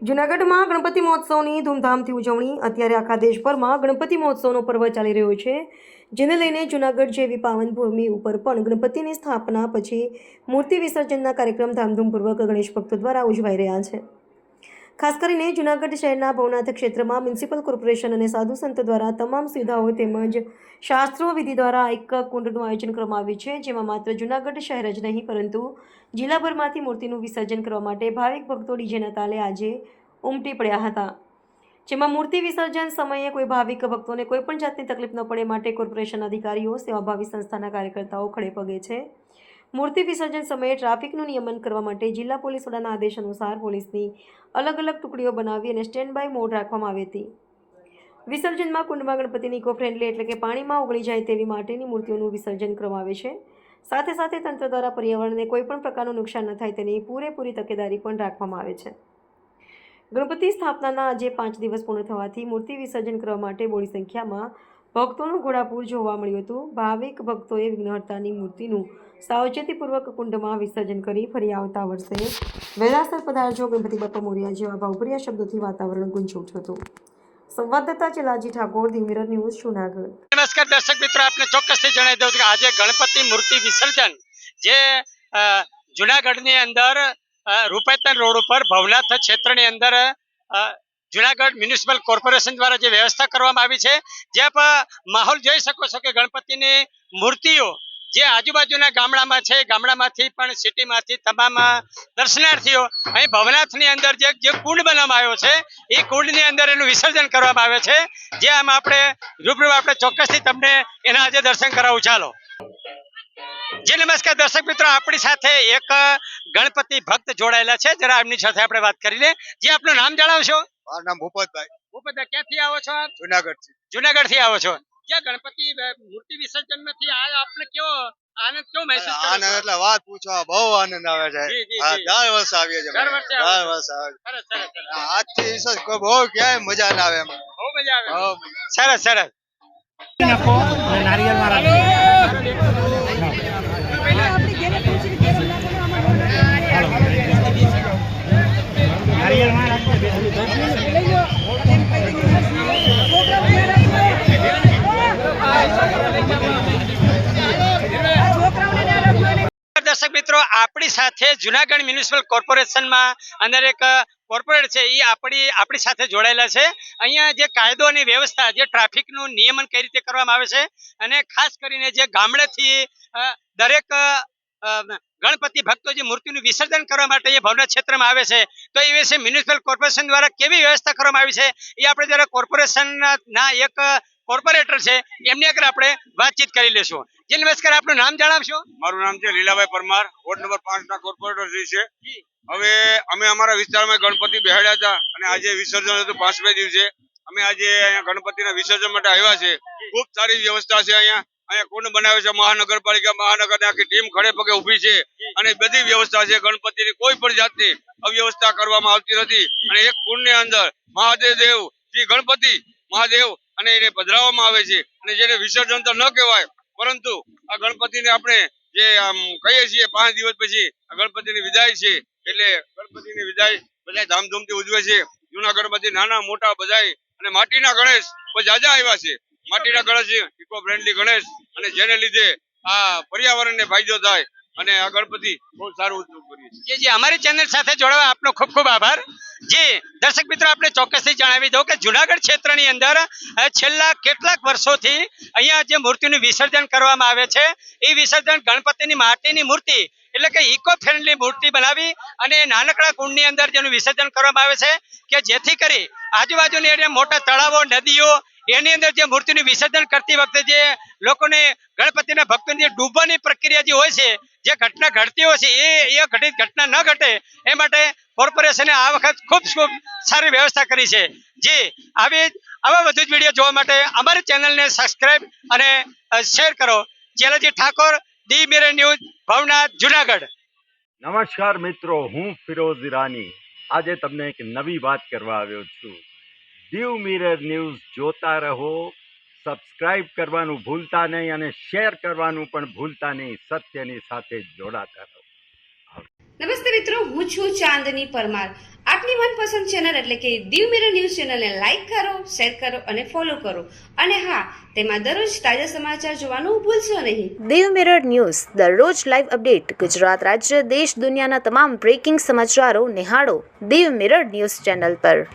જૂનાગઢમાં ગણપતિ મહોત્સવની ધૂમધામથી ઉજવણી. અત્યારે આખા દેશભરમાં ગણપતિ મહોત્સવનો પર્વ ચાલી રહ્યો છે, જેને લઈને જૂનાગઢ જેવી પાવન ભૂમિ ઉપર પણ ગણપતિની સ્થાપના પછી મૂર્તિ વિસર્જનના કાર્યક્રમ ધામધૂમપૂર્વક ગણેશ ભક્તો દ્વારા ઉજવાઈ રહ્યા છે. ખાસ કરીને જૂનાગઢ શહેરના ભવનાથ ક્ષેત્રમાં મ્યુનિસિપલ કોર્પોરેશન અને સાધુ સંત દ્વારા તમામ સુવિધાઓ તેમજ શાસ્ત્રો વિધિ દ્વારા એક કુંડનું આયોજન કરવામાં આવ્યું છે, જેમાં માત્ર જૂનાગઢ શહેર જ નહીં પરંતુ જિલ્લાભરમાંથી મૂર્તિનું વિસર્જન કરવા માટે ભાવિક ભક્તો ડીજેના તાલે આજે ઉમટી પડ્યા હતા. જેમાં મૂર્તિ વિસર્જન સમયે કોઈ ભાવિક ભક્તોને કોઈપણ જાતની તકલીફ ન પડે માટે કોર્પોરેશન અધિકારીઓ, સેવાભાવી સંસ્થાના કાર્યકર્તાઓ ખડે પગે છે. મૂર્તિ વિસર્જન સમયે ટ્રાફિકનું નિયમન કરવા માટે જિલ્લા પોલીસ વડાના આદેશ અનુસાર પોલીસની અલગ અલગ ટુકડીઓ બનાવી અને સ્ટેન્ડ બાય મોડ રાખવામાં આવી હતી. વિસર્જનમાં કુંડમાં ગણપતિની ઇકો ફ્રેન્ડલી એટલે કે પાણીમાં ઓગળી જાય તેવી માટીની મૂર્તિઓનું વિસર્જન કરવામાં આવે છે. સાથે સાથે તંત્ર દ્વારા પર્યાવરણને કોઈપણ પ્રકારનું નુકસાન ન થાય તેની પૂરેપૂરી તકેદારી પણ રાખવામાં આવે છે. ગણપતિ સ્થાપનાના આજે 5 દિવસ પૂર્ણ થવાથી મૂર્તિ વિસર્જન કરવા માટે બોડી સંખ્યામાં ભક્તોનું ઘોડાપૂર જોવા મળ્યું હતું. ભાવિક ભક્તોએ વિઘ્નહર્તાની મૂર્તિનું સાવચેતીપૂર્વક કુંડમાં વિસર્જન કરી ફરી આવતા વર્ષે વહેલાસર પધારજો ગણપતિ બાપ્પા મોરયા જેવા ભાવભર્યા શબ્દોથી વાતાવરણ ગુંજી ઉઠ્યું હતું. સંવાદદાતા Chelaji Thakor, the mirror news, Junagadh. નમસ્કાર દર્શક મિત્રો, આપને ચોક્કસથી જણાવી દઉં કે આજે ગણપતિ મૂર્તિ વિસર્જન જે જૂનાગઢની અંદર રૂપેતન રોડ ઉપર ભવનાથ ક્ષેત્રની અંદર જૂનાગઢ મ્યુનિસિપલ કોર્પોરેશન દ્વારા જે વ્યવસ્થા કરવામાં આવી છે, જે માહોલ જોઈ શકો છો કે ગણપતિની મૂર્તિઓ જે આજુબાજુના ગામડામાં છે, ગામડામાંથી પણ સિટીમાંથી તમામ દર્શનાર્થીઓ અહીં ભવનાથની અંદર જે કુંડ બનાવવામાં આવ્યો છે એ કુંડની અંદર એનું વિસર્જન કરવામાં આવે છે. જે આમ આપણે રૂબરૂ આપણે ચોક્કસથી તમને એના આજે દર્શન કરાવું. ચાલો. જી નમસ્કાર દર્શક મિત્રો, આપણી સાથે એક ગણપતિ ભક્ત જોડાયેલા છે, જરા એમની સાથે આપણે વાત કરીને. જે આપનું નામ જણાવશો? મારું નામ ભૂપતભાઈ. ભૂપતભાઈ, ક્યાંથી આવો છો? જુનાગઢ થી આવો છો. જ્યાં ગણપતિ મૂર્તિ વિસર્જન માંથી આપણે કેવો આનંદ કેવો મહેસૂસ કરો છો? આનંદ એટલે વાત પૂછવા, બહુ આનંદ આવે છે. દર વર્ષે આવીએ છીએ. દર વર્ષે આવે. સરસ સરસ. આજથી વિશેષ કોઈ બહુ ક્યાંય મજા ના આવે એમ. બહુ મજા આવે. સરસ સરસ. દર્શક મિત્રો, આપણી સાથે જૂનાગઢ મ્યુનિસિપલ કોર્પોરેશનમાં અંદર એક કોર્પોરેટ છે, એ આપણી સાથે જોડાયેલા છે. અહીંયા જે કાયદો અને વ્યવસ્થા, જે ટ્રાફિકનું નિયમન કઈ રીતે કરવામાં આવે છે અને ખાસ કરીને જે ગામડેથી દરેક ગણપતિ ભક્તો જે મૂર્તિનું વિસર્જન કરવા માટે એ ભવનાથ ક્ષેત્રમાં આવે છે, તો એ વિશે મ્યુનિસિપલ કોર્પોરેશન દ્વારા કેવી વ્યવસ્થા કરવામાં આવી છે એ આપણે જરા કોર્પોરેશનના એક કોર્પોરેટર છે એમની આગળ આપણે વાતચીત કરી લેશું. જી નમસ્કાર, આપનું નામ જણાવશો? મારું નામ છે લીલાભાઈ પરમાર, વોર્ડ નંબર 5 ના કોર્પોરેટર છે. હવે અમે અમારા વિસ્તારમાં ગણપતિ બેહાડ્યા હતા અને આજે વિસર્જન હતું 5મે દિવસે. અમે આજે અહીંયા ગણપતિના વિસર્જન માટે આવ્યા છે. ખૂબ સારી વ્યવસ્થા છે. અહીંયા કુંડ બનાવે છે મહાનગરપાલિકા, મહાનગરની આખી ટીમ ખડે પગે ઊભી છે અને બધી વ્યવસ્થા છે. ગણપતિની કોઈ પણ જાતની અવ્યવસ્થા કરવામાં આવતી નથી અને એક કુંડની અંદર મહાદેવ શ્રી ગણપતિ મહાદેવ અને એને પધરાવવામાં આવે છે. અને જેને વિસર્જન તો ન કહેવાય, પરંતુ આ ગણપતિને આપણે જે આમ કહીએ છીએ 5 દિવસ પછી આ ગણપતિની વિદાય છે, એટલે ગણપતિની વિદાય બધા ધામધૂમથી ઉજવે છે. જૂનાગઢમાંથી નાના મોટા બધા અને માટીના ગણેશ જાજા આવ્યા છે. માટીના ગણેશ, ઇકો ફ્રેન્ડલી ગણેશ, અને જેને લીધે આ પર્યાવરણને ફાયદો થાય અને આ ગણપતિ બહુ સારું ઉજવું કરીએ છીએ. જી, અમારી ચેનલ સાથે જોડાવા આપનો ખૂબ ખૂબ આભાર. જી દર્શક મિત્રો, આપણે ચોક્કસથી જણાવી દઉં કે જૂનાગઢ ક્ષેત્રની અંદર છેલ્લા કેટલાક વર્ષોથી અહીંયા જે મૂર્તિનું વિસર્જન કરવામાં આવે છે, એ વિસર્જન ગણપતિની માટીની મૂર્તિ એટલે કે ઇકો ફ્રેન્ડલી મૂર્તિ બનાવી અને નાનકડા કુંડની અંદર જેનું વિસર્જન કરવામાં આવે છે કે જેથી કરી આજુબાજુની એરિયા મોટા તળાવો, નદીઓ એની અંદર જે મૂર્તિનું વિસર્જન કરતી વખતે જે લોકોને ગણપતિના ભક્તોની જે ડૂબવાની પ્રક્રિયા જે હોય છે, જે ઘટના ઘટતી હોય છે, એ ઘટિત ઘટના ન ઘટે એ માટે કોર્પોરેશને આ વખત ખૂબ સારી વ્યવસ્થા કરી છે. જી, આવા વધુ જ વિડીયો જોવા માટે અમારી ચેનલને સબસ્ક્રાઇબ અને શેર કરો. Chelaji Thakor, the mirror news, Bhavnath, Junagadh. નમસ્કાર મિત્રો, હું ફિરોઝ ઈરાની આજે તમને એક નવી વાત કરવા આવ્યો છું. ધી મિરર ન્યૂઝ જોતા રહો, સબસ્ક્રાઇબ કરવાનું ભૂલતા નહીં અને શેર કરવાનું પણ ભૂલતા નહીં. સત્યની સાથે જોડાતા રહો. નમસ્તે મિત્રો, હું છું ચાંદની પરમાર. આપની મનપસંદ ચેનલ એટલે કે દીવ મિરર ન્યૂઝ ચેનલને લાઈક કરો, શેર કરો અને ફોલો કરો. અને હા, તેમાં દરરોજ તાજા સમાચાર જોવાનું ભૂલશો નહીં. દીવ મિરર ન્યૂઝ દરરોજ લાઈવ અપડેટ. ગુજરાત રાજ્ય, દેશ, દુનિયાના તમામ બ્રેકિંગ સમાચારો નિહાળો દીવ મિરર ન્યૂઝ ચેનલ પર.